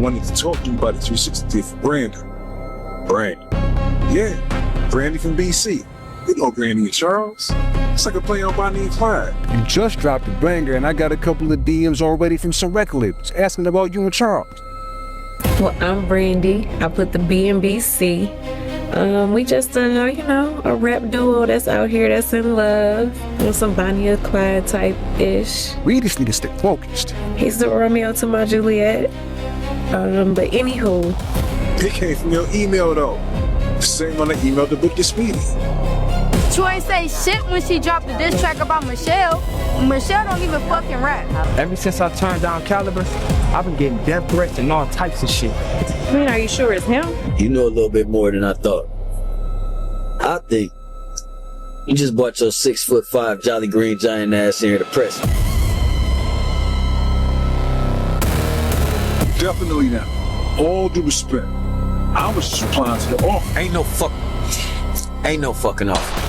wanted to talk to you about the 360 for Brandon. Brandon. Yeah, Brandon from BC. You know Brandon and Charles. It's like a play on Bonnie and Clyde. You just dropped a banger, and I got a couple of DMs already from some record labels asking about you and Charles. Well, I'm Brandy. I put the B in BC. We just a rap duo that's out here that's in love. On some Bonnie and Clyde type-ish. We just need to stay focused. He's the Romeo to my Juliet. But anywho. It came from your email though. The same one I emailed to book this meeting. True ain't say shit when she dropped the diss track about Michelle. Michelle don't even fucking rap. Ever since I turned down Caliber, I've been getting death threats and all types of shit. I mean, are you sure it's him? You know a little bit more than I thought. I think you just brought your 6'5" Jolly Green Giant ass here to press me. Definitely not. All due respect. I was just replying to the offer. Ain't no fucking offer.